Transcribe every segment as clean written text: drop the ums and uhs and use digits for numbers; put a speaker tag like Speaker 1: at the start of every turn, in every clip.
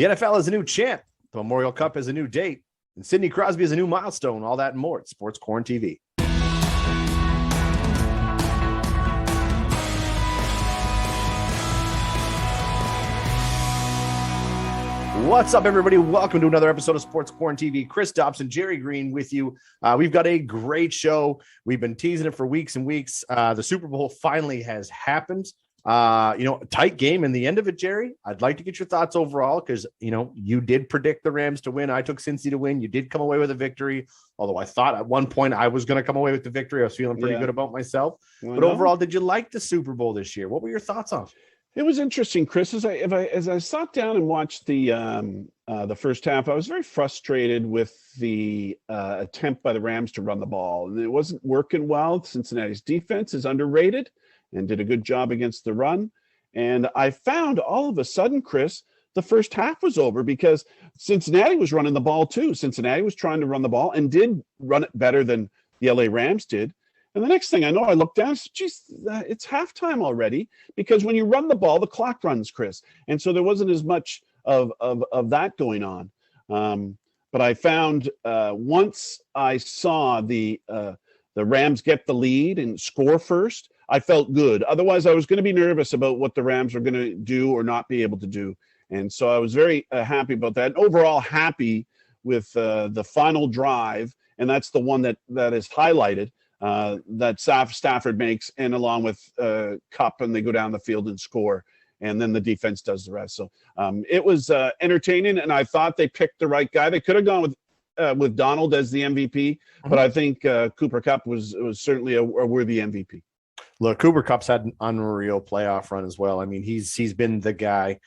Speaker 1: The NFL is a new champ. The Memorial Cup is a new date. And Sidney Crosby is a new milestone. All that and more at Sports QuaranTV. What's up, everybody? Welcome to another episode of Sports QuaranTV. Chris Dobson, Gerry Green with you. We've got a great show. We've been teasing it for weeks and weeks. The Super Bowl finally has happened. Tight game in the end of it, Gerry. I'd like to get your thoughts overall because, you did predict the Rams to win. I took Cincy to win. You did come away with a victory, although I thought at one point I was going to come away with the victory. I was feeling pretty good about myself. But overall, did you like the Super Bowl this year? What were your thoughts on it?
Speaker 2: It was interesting, Chris. As I sat down and watched the first half, I was very frustrated with the attempt by the Rams to run the ball. It wasn't working well. Cincinnati's defense is underrated and did a good job against the run. And I found all of a sudden, Chris, the first half was over because Cincinnati was running the ball too. Cincinnati was trying to run the ball and did run it better than the LA Rams did. And the next thing I know, I looked down and said, geez, it's halftime already, because when you run the ball, the clock runs, Chris. And so there wasn't as much of that going on. But I found once I saw the Rams get the lead and score first, I felt good. Otherwise, I was going to be nervous about what the Rams were going to do or not be able to do. And so I was very happy about that. And overall, happy with the final drive. And that's the one that is highlighted. That Stafford makes, and along with Kupp, and they go down the field and score, and then the defense does the rest. So it was entertaining, and I thought they picked the right guy. They could have gone with Donald as the MVP, but I think Cooper Kupp was certainly a worthy MVP.
Speaker 1: Look, Cooper Kupp's had an unreal playoff run as well. I mean, he's been the guy.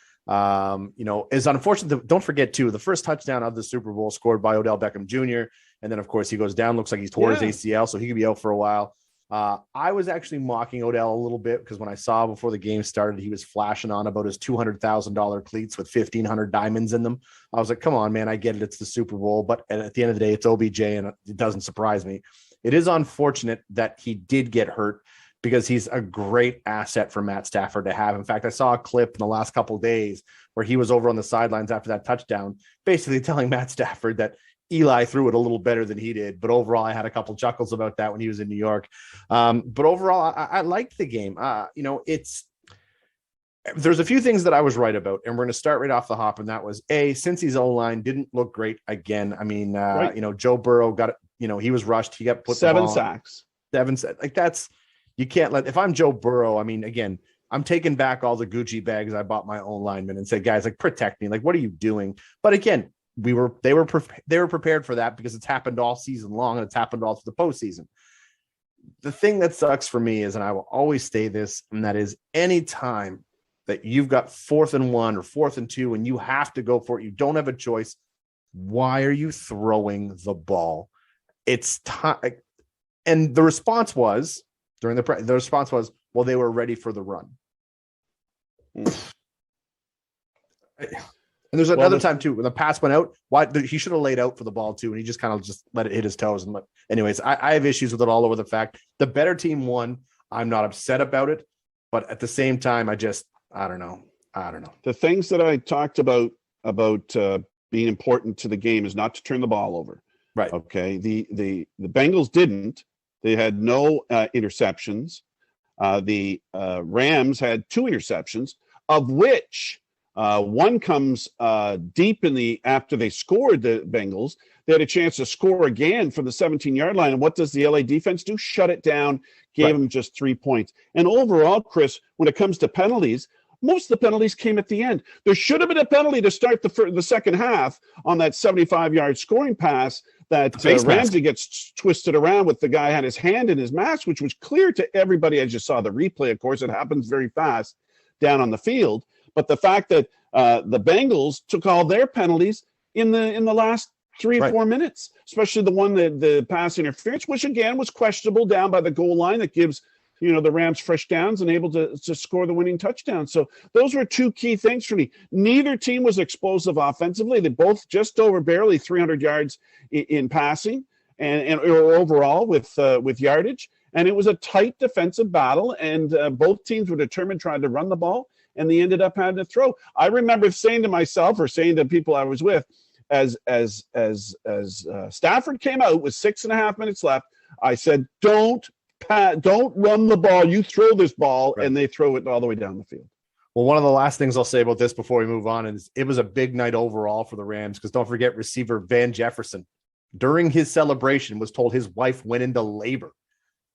Speaker 1: Is unfortunate. Don't forget too, the first touchdown of the Super Bowl scored by Odell Beckham Jr. And then, of course, he goes down. Looks like he's tore his ACL, so he could be out for a while. I was actually mocking Odell a little bit because when I saw before the game started, he was flashing on about his $200,000 cleats with 1,500 diamonds in them. I was like, come on, man, I get it. It's the Super Bowl. But at the end of the day, it's OBJ, and it doesn't surprise me. It is unfortunate that he did get hurt because he's a great asset for Matt Stafford to have. In fact, I saw a clip in the last couple of days where he was over on the sidelines after that touchdown, basically telling Matt Stafford that Eli threw it a little better than he did. But overall, I had a couple chuckles about that when he was in New York. But overall, I liked the game. There's a few things that I was right about, and we're going to start right off the hop. And that was Cincy's O-line didn't look great again. I mean, Joe Burrow got it. He was rushed. He got put
Speaker 2: 7 sacks.
Speaker 1: 7 sacks. Like that's, you can't let, if I'm Joe Burrow, I mean, again, I'm taking back all the Gucci bags I bought my own linemen and said, guys, like, protect me. Like, what are you doing? But again, they were prepared for that because it's happened all season long and it's happened all through the postseason. The thing that sucks for me is, and I will always say this, and that is any time that you've got 4th and 1 or 4th and 2 and you have to go for it, you don't have a choice. Why are you throwing the ball? It's time. And the response was during the response was, well, they were ready for the run. And there's another time too when the pass went out. Why he should have laid out for the ball too, and he just kind of just let it hit his toes. And anyways, I have issues with it all over the fact the better team won. I'm not upset about it, but at the same time, I don't know.
Speaker 2: The things that I talked about being important to the game is not to turn the ball over.
Speaker 1: Right.
Speaker 2: Okay. The Bengals didn't. They had no interceptions. The Rams had 2 interceptions, of which one comes deep after they scored the Bengals. They had a chance to score again from the 17-yard line. And what does the LA defense do? Shut it down, gave them just 3 points. And overall, Chris, when it comes to penalties, most of the penalties came at the end. There should have been a penalty to start the second half on that 75-yard scoring pass that Ramsey gets twisted around with. The guy had his hand in his mask, which was clear to everybody. I just saw the replay, of course. It happens very fast down on the field. But the fact that the Bengals took all their penalties in the last 3 or 4 minutes, especially the one the pass interference, which again was questionable down by the goal line, that gives the Rams fresh downs and able to score the winning touchdown. So those were 2 key things for me. Neither team was explosive offensively. They both just over barely 300 yards in passing and overall with yardage. And it was a tight defensive battle, and both teams were determined trying to run the ball. and they ended up having to throw. I remember saying to myself, or saying to people I was with, as Stafford came out with 6.5 minutes left, I said, don't run the ball. You throw this ball, right. And they throw it all the way down the field.
Speaker 1: Well, one of the last things I'll say about this before we move on is it was a big night overall for the Rams, because don't forget, receiver Van Jefferson, during his celebration, was told his wife went into labor.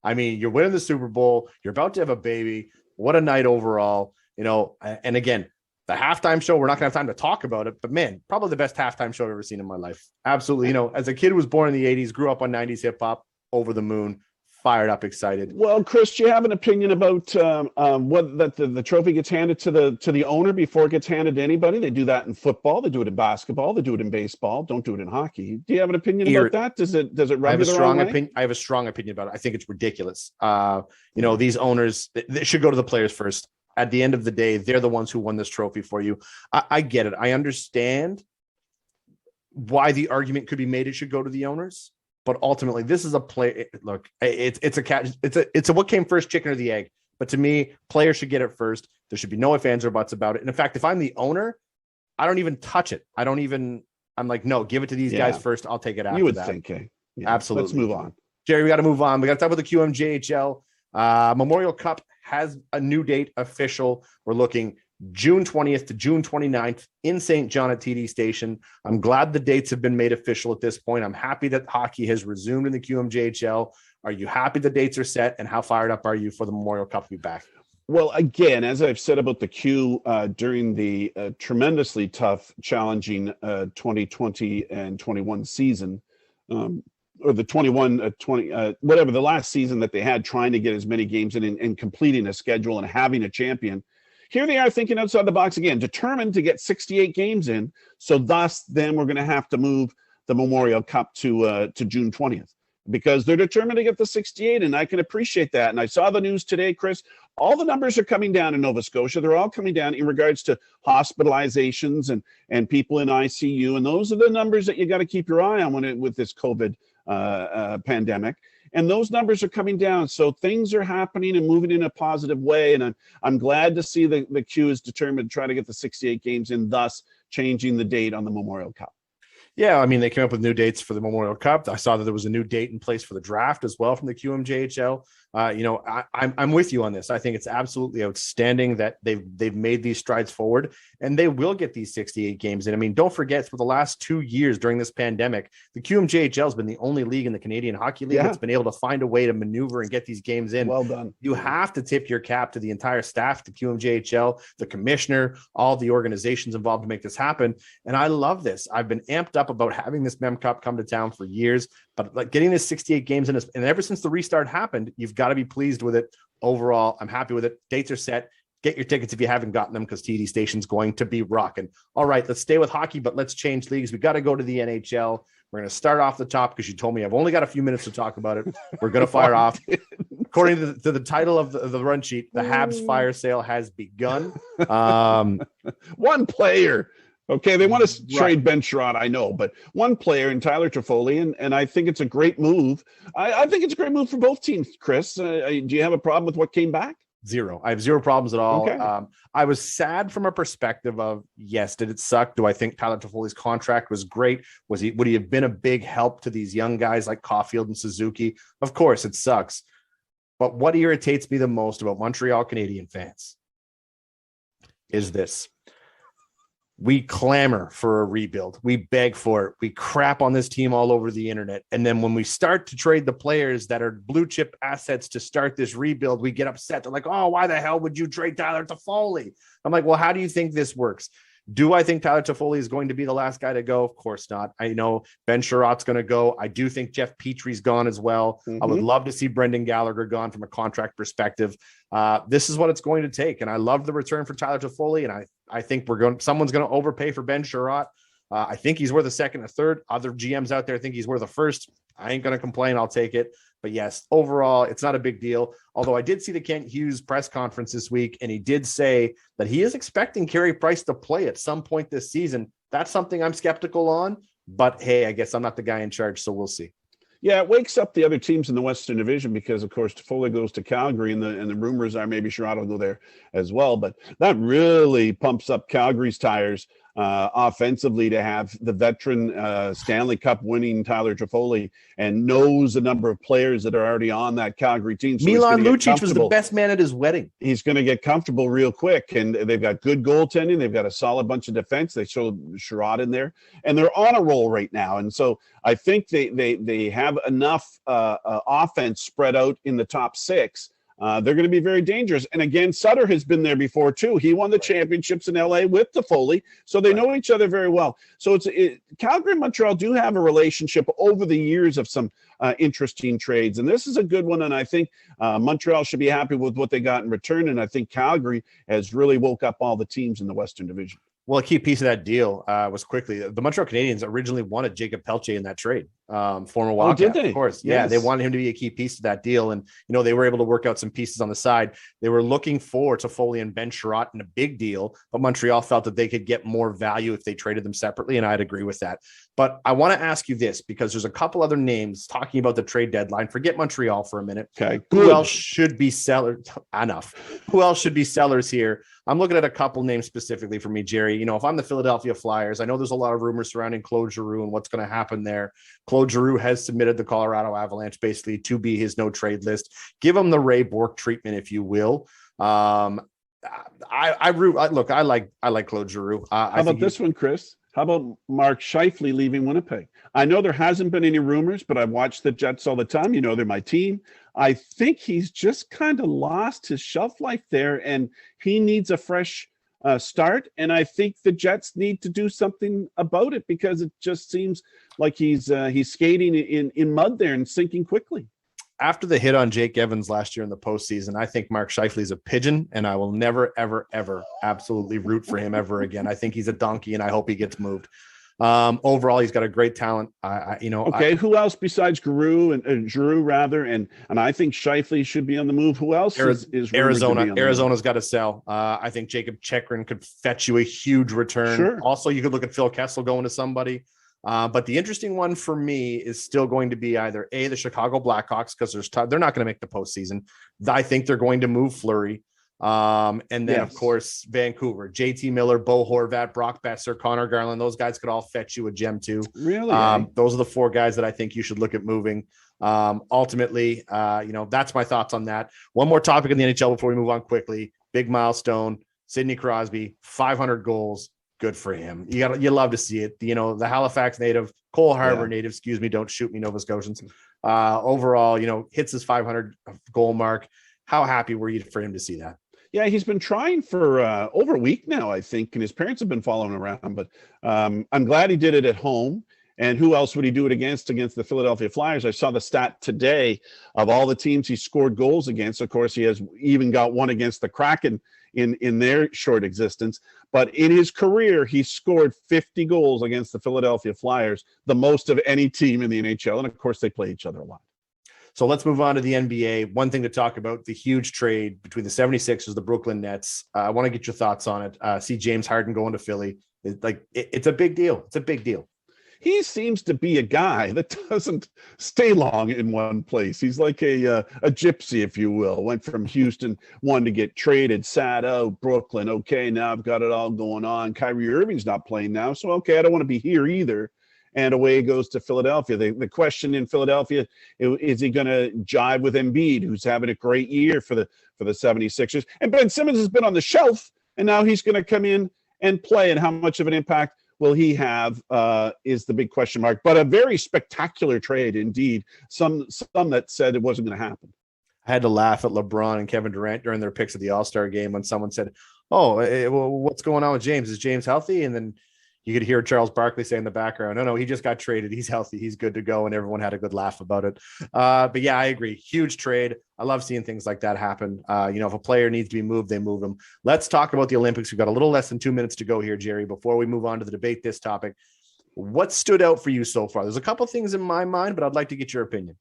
Speaker 1: I mean, you're winning the Super Bowl. You're about to have a baby. What a night overall. And again, the halftime show, we're not going to have time to talk about it, but man, probably the best halftime show I've ever seen in my life. Absolutely. As a kid who was born in the 80s, grew up on 90s hip hop, over the moon, fired up, excited.
Speaker 2: Well, Chris, do you have an opinion about that the trophy gets handed to the owner before it gets handed to anybody? They do that in football. They do it in basketball. They do it in baseball. Don't do it in hockey. Do you have an opinion about that? Does it rub you the wrong way?
Speaker 1: I have a strong opinion about it. I think it's ridiculous. These owners, they should go to the players first. At the end of the day, they're the ones who won this trophy for you. I get it. I understand why the argument could be made it should go to the owners. But ultimately, this is a play. Look, it's a catch. It's a what came first, chicken or the egg. But to me, players should get it first. There should be no ifs, ands, or buts about it. And in fact, if I'm the owner, I don't even touch it. I'm like, no, give it to these guys first. I'll take it after that.
Speaker 2: You would think, eh? Yeah.
Speaker 1: Absolutely.
Speaker 2: Let's move on.
Speaker 1: Jerry, we got to move on. We got to talk about the QMJHL. Memorial Cup has a new date official. We're looking June 20th to June 29th in St. John at TD Station. I'm glad the dates have been made official at this point. I'm happy that hockey has resumed in the QMJHL. Are you happy the dates are set, and how fired up are you for the Memorial Cup to be back?
Speaker 2: Well, again, as I've said about the Q during the tremendously tough, challenging 2020 and 21 season, or the 21, 20, whatever, the last season that they had, trying to get as many games in and completing a schedule and having a champion. Here they are thinking outside the box again, determined to get 68 games in. So thus, then we're going to have to move the Memorial Cup to June 20th, because they're determined to get the 68, and I can appreciate that. And I saw the news today, Chris. All the numbers are coming down in Nova Scotia. They're all coming down in regards to hospitalizations and people in ICU. And those are the numbers that you got to keep your eye on with this COVID pandemic. And those numbers are coming down. So things are happening and moving in a positive way. And I'm glad to see the Q is determined to try to get the 68 games in, thus changing the date on the Memorial Cup.
Speaker 1: Yeah, I mean, they came up with new dates for the Memorial Cup. I saw that there was a new date in place for the draft as well from the QMJHL. I'm with you on this. I think it's absolutely outstanding that they've made these strides forward, and they will get these 68 games in. I mean, don't forget, for the last 2 years during this pandemic, the QMJHL has been the only league in the Canadian Hockey League that's been able to find a way to maneuver and get these games in.
Speaker 2: Well done.
Speaker 1: You have to tip your cap to the entire staff, the QMJHL, the commissioner, all the organizations involved to make this happen. And I love this. I've been amped up about having this Mem Cup come to town for years, but like getting this 68 games in, and ever since the restart happened, you've got to be pleased with it. Overall, I'm happy with it. Dates are set. Get your tickets if you haven't gotten them, because TD Station's going to be rocking. All right, let's stay with hockey, but let's change leagues. We got to go to the NHL. We're going to start off the top because you told me I've only got a few minutes to talk about it. We're going to fire off. According to the title of the run sheet, the Habs fire sale has begun.
Speaker 2: One player. Okay, they want to trade Ben Sherratt, I know, but one player in Tyler Toffoli, and I think it's a great move. I think it's a great move for both teams, Chris. Do you have a problem with what came back?
Speaker 1: Zero. I have zero problems at all.
Speaker 2: Okay.
Speaker 1: I was sad from a perspective of, yes, did it suck? Do I think Tyler Toffoli's contract was great? Would he have been a big help to these young guys like Caulfield and Suzuki? Of course, it sucks. But what irritates me the most about Montreal Canadiens fans is this. We clamor for a rebuild. We beg for it. We crap on this team all over the internet. And then when we start to trade the players that are blue chip assets to start this rebuild, we get upset. They're like, oh, why the hell would you trade Tyler Toffoli? I'm like, well, how do you think this works? Do I think Tyler Toffoli is going to be the last guy to go? Of course not. I know Ben Sherratt's going to go. I do think Jeff Petry's gone as well. I would love to see Brendan Gallagher gone from a contract perspective. This is what it's going to take. And I love the return for Tyler Toffoli. And I think someone's going to overpay for Ben Sherratt. I think he's worth a second, a third. Other GMs out there think he's worth a first. I ain't going to complain. I'll take it. But yes, overall, it's not a big deal. Although I did see the Kent Hughes press conference this week, and he did say that he is expecting Carey Price to play at some point this season. That's something I'm skeptical on. But hey, I guess I'm not the guy in charge, so we'll see.
Speaker 2: Yeah, it wakes up the other teams in the Western Division because, of course, Toffoli goes to Calgary, and the rumors are maybe Sherrod will go there as well. But that really pumps up Calgary's tires offensively to have the veteran Stanley Cup winning Tyler Toffoli and knows the number of players that are already on that Calgary team. So
Speaker 1: Milan Lucic was the best man at his wedding.
Speaker 2: He's going to get comfortable real quick, and they've got good goaltending. They've got a solid bunch of defense. They showed Sherrod in there, and they're on a roll right now. And so I think they have enough offense spread out in the top six. They're going to be very dangerous. And again, Sutter has been there before too. He won the championships in LA with Toffoli, so they know each other very well. So Calgary and Montreal do have a relationship over the years of some interesting trades, and this is a good one. And I think Montreal should be happy with what they got in return. And I think Calgary has really woke up all the teams in the Western Division.
Speaker 1: Well, a key piece of that deal was quickly the Montreal Canadiens originally wanted Jacob Pelche in that trade, former Wildcat,
Speaker 2: did they?
Speaker 1: Of course.
Speaker 2: Yes.
Speaker 1: Yeah, they wanted him to be a key piece of that deal. And, they were able to work out some pieces on the side. They were looking for Toffoli and Ben Sherratt in a big deal, but Montreal felt that they could get more value if they traded them separately, and I'd agree with that. But I want to ask you this, because there's a couple other names talking about the trade deadline. Forget Montreal for a minute.
Speaker 2: Okay.
Speaker 1: Who else should be sellers? Enough. Who else should be sellers here? I'm looking at a couple names specifically for me, Jerry. If I'm the Philadelphia Flyers, I know there's a lot of rumors surrounding Claude Giroux and what's going to happen there. Claude Giroux has submitted the Colorado Avalanche basically to be his no trade list. Give him the Ray Bourque treatment, if you will. I like Claude Giroux.
Speaker 2: How about this one, Chris? How about Mark Scheifele leaving Winnipeg? I know there hasn't been any rumors, but I watch the Jets all the time. They're my team. I think he's just kind of lost his shelf life there, and he needs a fresh start. And I think the Jets need to do something about it, because it just seems like he's skating in mud there and sinking quickly.
Speaker 1: After the hit on Jake Evans last year in the postseason, I think Mark Scheifele is a pigeon, and I will never, ever, ever absolutely root for him ever again. I think he's a donkey, and I hope he gets moved. Overall, he's got a great talent.
Speaker 2: Who else besides Giroux and Giroux rather, and I think Scheifele should be on the move. Who else is
Speaker 1: Arizona? Arizona's got to sell. I think Jacob Chekrin could fetch you a huge return.
Speaker 2: Sure.
Speaker 1: Also, you could look at Phil Kessel going to somebody. But the interesting one for me is still going to be either the Chicago Blackhawks, because they're not going to make the postseason. I think they're going to move Fleury. And then, of course, Vancouver, JT Miller, Bo Horvat, Brock Besser, Connor Garland. Those guys could all fetch you a gem too.
Speaker 2: Really?
Speaker 1: Those are the four guys that I think you should look at moving. Ultimately, that's my thoughts on that. One more topic in the NHL before we move on quickly. Big milestone, Sidney Crosby, 500 goals. Good for him. You love to see it. The Halifax native, Cole Harbour native, excuse me, don't shoot me, Nova Scotians. Overall, hits his 500 goal mark. How happy were you for him to see that?
Speaker 2: Yeah, he's been trying for over a week now, I think, and his parents have been following around. But I'm glad he did it at home. And who else would he do it against the Philadelphia Flyers? I saw the stat today of all the teams he scored goals against. Of course, he has even got one against the Kraken in their short existence. But in his career, he scored 50 goals against the Philadelphia Flyers, the most of any team in the NHL. And, of course, they play each other a lot.
Speaker 1: So let's move on to the NBA. One thing to talk about, the huge trade between the 76ers, the Brooklyn Nets. I want to get your thoughts on it. See James Harden going to Philly. It's a big deal. It's a big deal.
Speaker 2: He seems to be a guy that doesn't stay long in one place. He's like a gypsy, if you will. Went from Houston, wanted to get traded, sat out, Brooklyn. Okay, now I've got it all going on. Kyrie Irving's not playing now, so okay, I don't want to be here either. And away he goes to Philadelphia. The question in Philadelphia, is he going to jive with Embiid, who's having a great year for the 76ers? And Ben Simmons has been on the shelf, and now he's going to come in and play. And how much of an impact will he have is the big question mark. But a very spectacular trade indeed. Some that said it wasn't going to happen.
Speaker 1: I had to laugh at LeBron and Kevin Durant during their picks of the All-Star game when someone said, well, what's going on with James? Is James healthy? And then you could hear Charles Barkley say in the background, no, he just got traded. He's healthy. He's good to go. And everyone had a good laugh about it. But yeah, I agree. Huge trade. I love seeing things like that happen. If a player needs to be moved, they move him. Let's talk about the Olympics. We've got a little less than 2 minutes to go here, Jerry, before we move on to the debate this topic. What stood out for you so far? There's a couple things in my mind, but I'd like to get your opinion.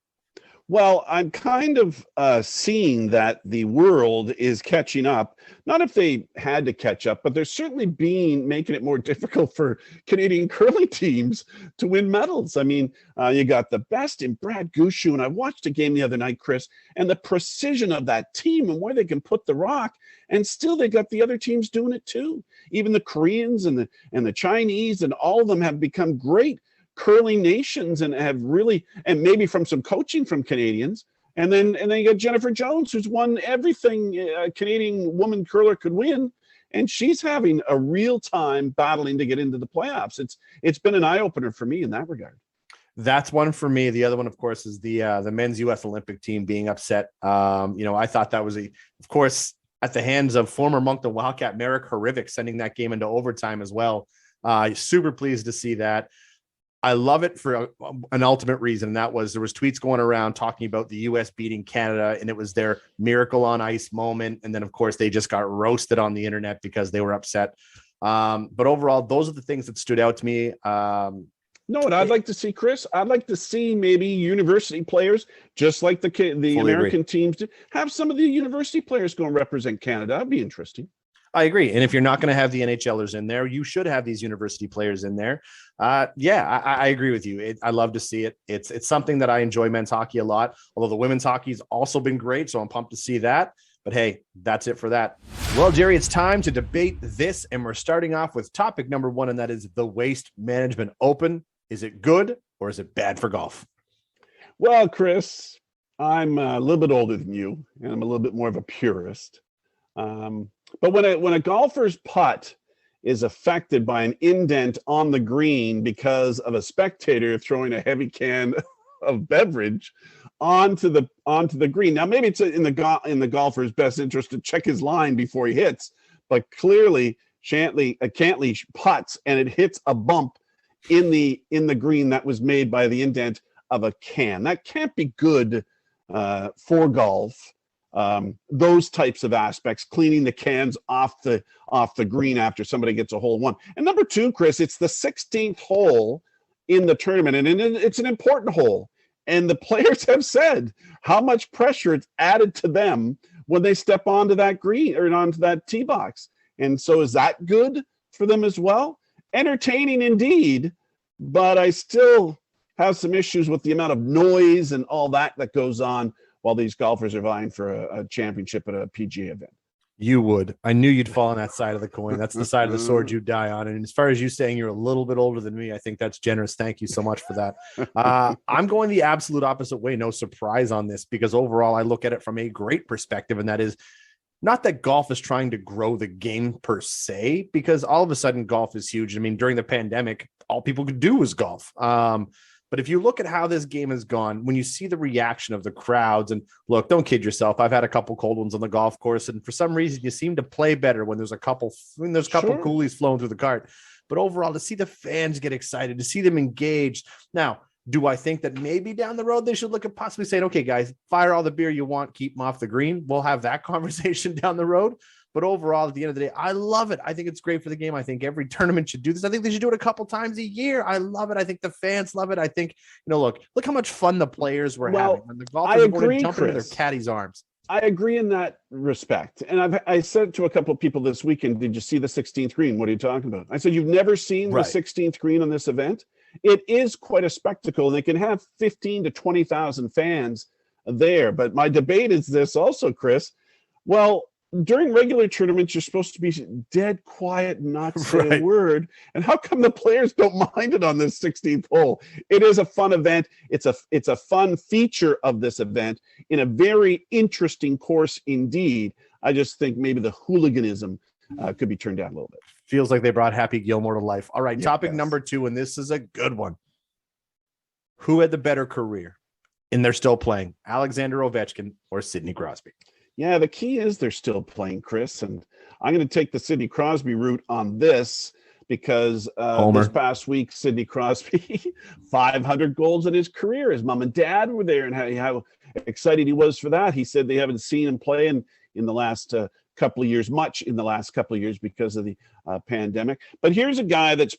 Speaker 2: Well, I'm kind of seeing that the world is catching up. Not if they had to catch up, but they're certainly making it more difficult for Canadian curling teams to win medals. I mean, you got the best in Brad Gushu, and I watched a game the other night, Chris, and the precision of that team and where they can put the rock, and still they got the other teams doing it too. Even the Koreans and the Chinese and all of them have become great curling nations and have really, and maybe from some coaching from Canadians. And then you got Jennifer Jones, who's won everything a Canadian woman curler could win. And she's having a real time battling to get into the playoffs. It's been an eye opener for me in that regard.
Speaker 1: That's one for me. The other one, of course, is the men's U.S. Olympic team being upset. I thought that was of course, at the hands of former Moncton Wildcat Merrick Horovic, sending that game into overtime as well. Super pleased to see that. I love it for an ultimate reason. And that was, there was tweets going around talking about the U.S. beating Canada, and it was their miracle on ice moment. And then, of course, they just got roasted on the internet because they were upset. But overall, those are the things that stood out to me.
Speaker 2: No, what I'd like to see, Chris, I'd like to see maybe university players, just like the American teams do, have some of the university players go and represent Canada. That'd be interesting.
Speaker 1: I agree. And if you're not going to have the NHLers in there, you should have these university players in there. I agree with you. I love to see it. It's something that I enjoy men's hockey a lot, although the women's hockey's also been great. So I'm pumped to see that. But hey, that's it for that. Well, Gerry, it's time to debate this. And we're starting off with topic number one, and that is the Waste Management Open. Is it good or is it bad for golf?
Speaker 2: Well, Chris, I'm a little bit older than you, and I'm a little bit more of a purist. But when a golfer's putt is affected by an indent on the green because of a spectator throwing a heavy can of beverage onto the green, now maybe it's in the golfer's best interest to check his line before he hits, but clearly Cantley putts and it hits a bump in the green that was made by the indent of a can. That can't be good for golf. Those types of aspects, cleaning the cans off the green after somebody gets a hole in one. And number two, Chris, it's the 16th hole in the tournament, and it's an important hole. And the players have said how much pressure it's added to them when they step onto that green or onto that tee box. And so is that good for them as well? Entertaining indeed, but I still have some issues with the amount of noise and all that goes on while these golfers are vying for a championship at a PGA event. You would. I knew you'd fall on that side of the coin. That's the side of the sword you die on. And as far as you saying you're a little bit older than me, I think that's generous. Thank you so much for that. I'm going the absolute opposite way. No surprise on this, because overall I look at it from a great perspective. And that is not that golf is trying to grow the game per se, because all of a sudden golf is huge. I mean, during the pandemic, all people could do was golf. But if you look at how this game has gone, when you see the reaction of the crowds, and look, don't kid yourself. I've had a couple cold ones on the golf course, and for some reason you seem to play better when there's a couple sure. Coolies flowing through the cart. But overall, to see the fans get excited, to see them engaged. Now, do I think that maybe down the road they should look at possibly saying, okay, guys, fire all the beer you want, keep them off the green. We'll have that conversation down the road. But overall, at the end of the day, I love it. I think it's great for the game. I think every tournament should do this. I think they should do it a couple times a year. I love it. I think the fans love it. I think, look how much fun the players were having when the golfers were going to jump into their caddy's arms. I agree in that respect. And I said to a couple of people this weekend, did you see the 16th green? What are you talking about? I said, you've never seen the 16th green on this event? It is quite a spectacle. They can have 15 to 20,000 fans there. But my debate is this also, Chris. Well, during regular tournaments, you're supposed to be dead quiet and not say a word. And how come the players don't mind it on this 16th hole? It is a fun event. It's a fun feature of this event in a very interesting course indeed. I just think maybe the hooliganism could be turned down a little bit. Feels like they brought Happy Gilmore to life. All right, topic number two, and this is a good one. Who had the better career? And they're still playing, Alexander Ovechkin or Sidney Crosby? Yeah, the key is they're still playing, Chris. And I'm going to take the Sidney Crosby route on this because this past week, Sidney Crosby, 500 goals in his career. His mom and dad were there, and how excited he was for that. He said they haven't seen him play in the last couple of years, much in the last couple of years because of the pandemic. But here's a guy that's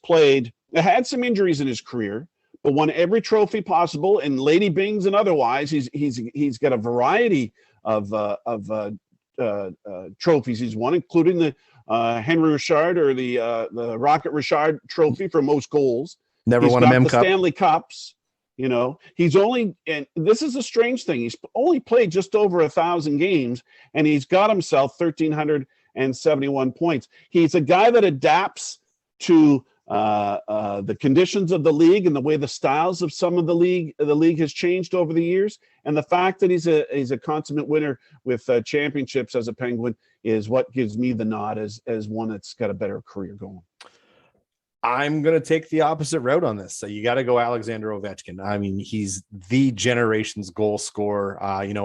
Speaker 2: had some injuries in his career, but won every trophy possible, and Lady Bings and otherwise. He's got a variety of trophies he's won, including the Henry Richard or the Rocket Richard Trophy for most goals.
Speaker 1: Never won a Mem Cup.
Speaker 2: Stanley Cups. You know, he's only, and this is a strange thing, he's only played just over 1,000 games, and he's got himself 1,371 points. He's a guy that adapts to the conditions of the league and the way the styles of some of the league has changed over the years. And the fact that he's a consummate winner with championships as a Penguin is what gives me the nod as one that's got a better career going.
Speaker 1: I'm going to take the opposite route on this. So you got to go Alexander Ovechkin. I mean, he's the generation's goal scorer.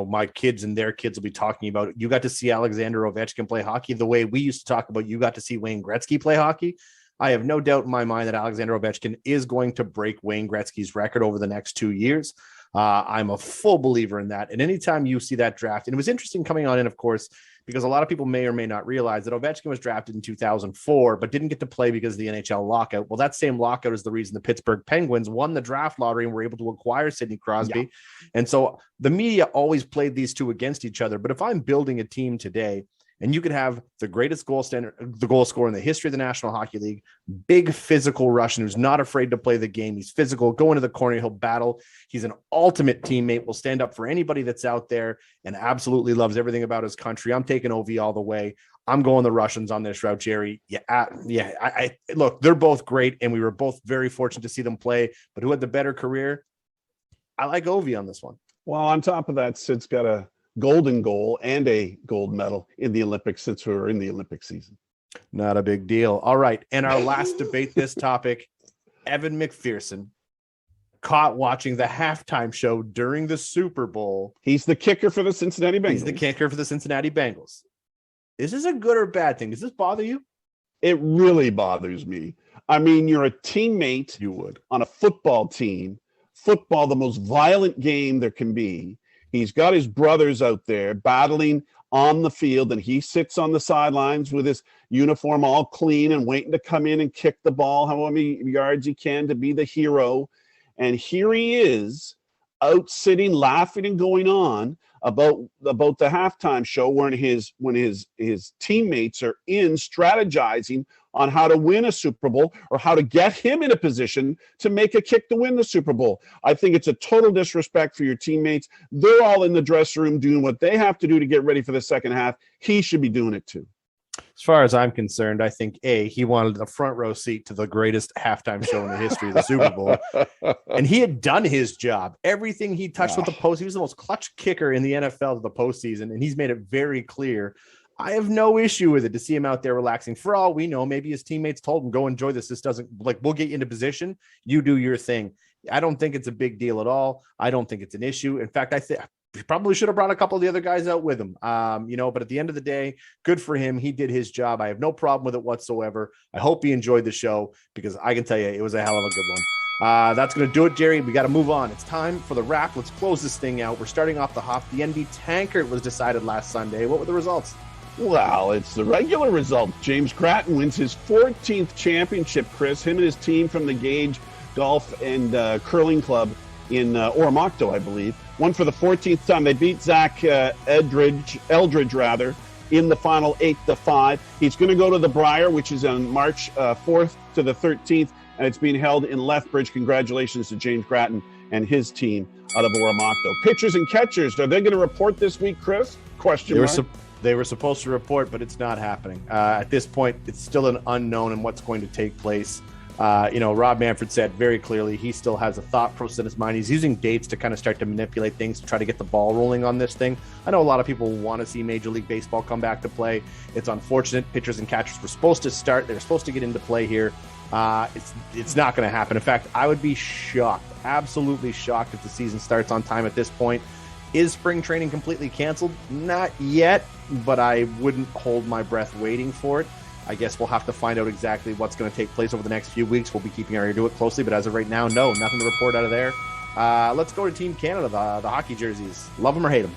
Speaker 1: My kids and their kids will be talking about it. You got to see Alexander Ovechkin play hockey the way we used to talk about you got to see Wayne Gretzky play hockey. I have no doubt in my mind that Alexander Ovechkin is going to break Wayne Gretzky's record over the next 2 years. I'm a full believer in that. And anytime you see that draft, and it was interesting coming on in, of course, because a lot of people may or may not realize that Ovechkin was drafted in 2004, but didn't get to play because of the NHL lockout. Well, that same lockout is the reason the Pittsburgh Penguins won the draft lottery and were able to acquire Sidney Crosby. Yeah. And so the media always played these two against each other. But if I'm building a team today, and you could have the greatest goal scorer in the history of the National Hockey League, big physical Russian who's not afraid to play the game. He's physical, go into the corner, he'll battle. He's an ultimate teammate, will stand up for anybody that's out there and absolutely loves everything about his country. I'm taking OV all the way. I'm going the Russians on this route, Jerry. I look, they're both great, and we were both very fortunate to see them play, but who had the better career? I like OV on this one.
Speaker 2: Well, on top of that, Sid's got a golden goal and a gold medal in the Olympics since we were in the Olympic season.
Speaker 1: Not a big deal. All right. And our last debate this topic, Evan McPherson caught watching the halftime show during the Super Bowl.
Speaker 2: He's the kicker for the Cincinnati Bengals.
Speaker 1: He's the kicker for the Cincinnati Bengals. Is this a good or bad thing? Does this bother you?
Speaker 2: It really bothers me. I mean, you're a teammate.
Speaker 1: You would.
Speaker 2: On a football team. Football, the most violent game there can be. He's got his brothers out there battling on the field, and he sits on the sidelines with his uniform all clean and waiting to come in and kick the ball however many yards he can to be the hero. And here he is out sitting, laughing and going on about the halftime show when his teammates are in strategizing on how to win a Super Bowl or how to get him in a position to make a kick to win the Super Bowl. I think it's a total disrespect for your teammates. They're all in the dressing room doing what they have to do to get ready for the second half. He should be doing it too.
Speaker 1: As far as I'm concerned, I think he wanted a front row seat to the greatest halftime show in the history of the Super Bowl. And he had done his job. Everything he touched with the post, he was the most clutch kicker in the NFL of the postseason. And he's made it very clear. I have no issue with it to see him out there relaxing. For all we know, maybe his teammates told him, go enjoy this. This doesn't, we'll get you into position. You do your thing. I don't think it's a big deal at all. I don't think it's an issue. In fact, I think he probably should have brought a couple of the other guys out with him. But at the end of the day, good for him. He did his job. I have no problem with it whatsoever. I hope he enjoyed the show because I can tell you it was a hell of a good one. That's going to do it, Jerry. We got to move on. It's time for the wrap. Let's close this thing out. We're starting off the hop. The NB Tankard was decided last Sunday. What were the results?
Speaker 2: Well, it's the regular result. James Grattan wins his 14th championship, Chris. Him and his team from the Gage Golf and Curling Club in Oromocto, I believe. Won for the 14th time. They beat Zach Eldridge, in the final 8-5. He's going to go to the Briar, which is on March 4th to the 13th, and it's being held in Lethbridge. Congratulations to James Grattan and his team out of Oromocto. Pitchers and catchers, are they going to report this week, Chris? Question mark.
Speaker 1: They were supposed to report, but it's not happening. At this point, it's still an unknown in what's going to take place. Rob Manfred said very clearly he still has a thought process in his mind. He's using dates to kind of start to manipulate things to try to get the ball rolling on this thing. I know a lot of people want to see Major League Baseball come back to play. It's unfortunate. Pitchers and catchers were supposed to start. They were supposed to get into play here. It's not going to happen. In fact, I would be shocked, absolutely shocked if the season starts on time at this point. Is spring training completely canceled? Not yet, but I wouldn't hold my breath waiting for it. I guess we'll have to find out exactly what's going to take place over the next few weeks. We'll be keeping our ear to it closely, but as of right now, no, nothing to report out of there. Let's go to Team Canada, the hockey jerseys. Love them or hate them?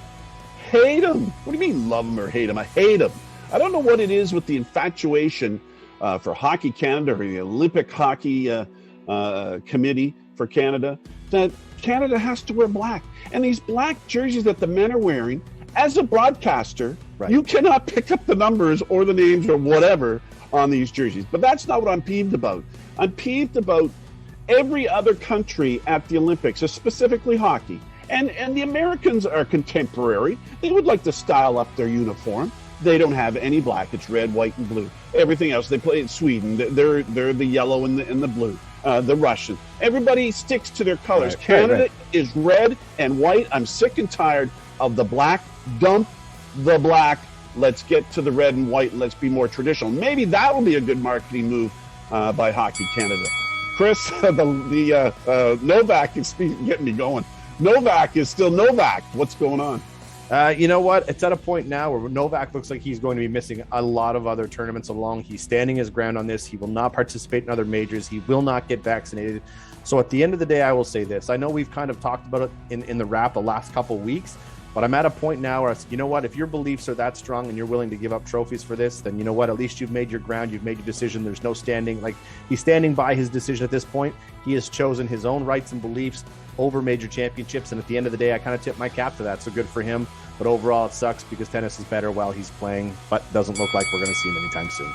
Speaker 2: Hate them? What do you mean love them or hate them? I hate them. I don't know what it is with the infatuation for Hockey Canada or the Olympic hockey committee for Canada that Canada has to wear black. And these black jerseys that the men are wearing, as a broadcaster,
Speaker 1: right,
Speaker 2: you cannot pick up the numbers or the names or whatever on these jerseys. But that's not what I'm peeved about. I'm peeved about every other country at the Olympics, specifically hockey. And the Americans are contemporary. They would like to style up their uniform. They don't have any black. It's red, white, and blue. Everything else, they play in Sweden. They're the yellow and the blue. The Russian. Everybody sticks to their colors.
Speaker 1: Right,
Speaker 2: Canada is red and white. I'm sick and tired of the black. Dump the black. Let's get to the red and white. And let's be more traditional. Maybe that will be a good marketing move by Hockey Canada. Chris, the Novak is getting me going. Novak is still Novak. What's going on?
Speaker 1: You know what? It's at a point now where Novak looks like he's going to be missing a lot of other tournaments along. He's standing his ground on this. He will not participate in other majors. He will not get vaccinated. So at the end of the day, I will say this. I know we've kind of talked about it in the wrap the last couple weeks, but I'm at a point now where, you know what? If your beliefs are that strong and you're willing to give up trophies for this, then you know what? At least you've made your ground. You've made your decision. There's no standing. Like, he's standing by his decision at this point. He has chosen his own rights and beliefs over major championships, and at the end of the day, I kind of tip my cap to that. So good for him. But overall, it sucks because tennis is better while he's playing, but doesn't look like we're going to see him anytime soon.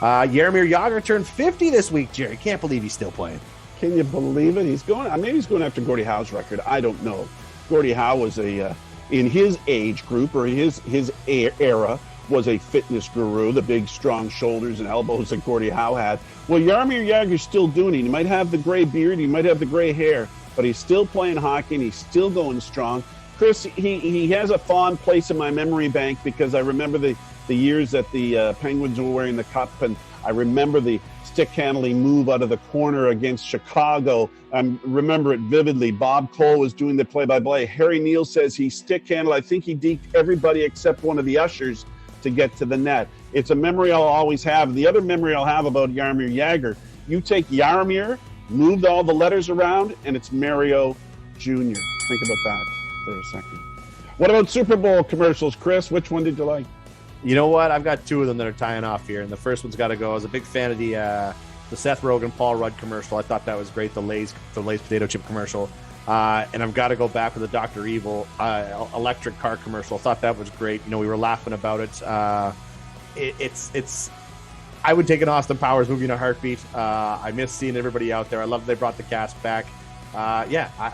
Speaker 1: Jaromir Jagr turned 50 this week, Jerry. Can't believe he's still playing.
Speaker 2: Can you believe it? He's going. Maybe he's going after Gordie Howe's record. I don't know. Gordie Howe was in his age group or his era, was a fitness guru, the big, strong shoulders and elbows that Gordie Howe had. Well, Jaromir Jagr's still doing it. He might have the gray beard, he might have the gray hair, but he's still playing hockey and he's still going strong. Chris, he has a fond place in my memory bank because I remember the years that the Penguins were wearing the cup, and I remember the stick handling move out of the corner against Chicago. I remember it vividly. Bob Cole was doing the play-by-play. Harry Neal says he stick handled. I think he deked everybody except one of the ushers to get to the net. It's a memory I'll always have. The other memory I'll have about Jaromir Jagr, you take Jaromir, moved all the letters around, and it's Mario Jr. Think about that for a second. What about Super Bowl commercials, Chris? Which one did you like?
Speaker 1: You know what? I've got two of them that are tying off here, and the first one's got to go. I was a big fan of the Seth Rogen, Paul Rudd commercial. I thought that was great. The Lay's potato chip commercial, and I've got to go back with the Dr. Evil electric car commercial. I thought that was great. You know, we were laughing about it. It's. I would take an Austin Powers movie in a heartbeat. I miss seeing everybody out there. I love they brought the cast back. I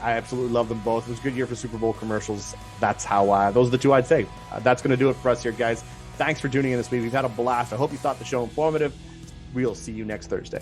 Speaker 1: absolutely love them both. It was a good year for Super Bowl commercials. That's how, those are the two I'd say. That's going to do it for us here, guys. Thanks for tuning in this week. We've had a blast. I hope you thought the show informative. We'll see you next Thursday.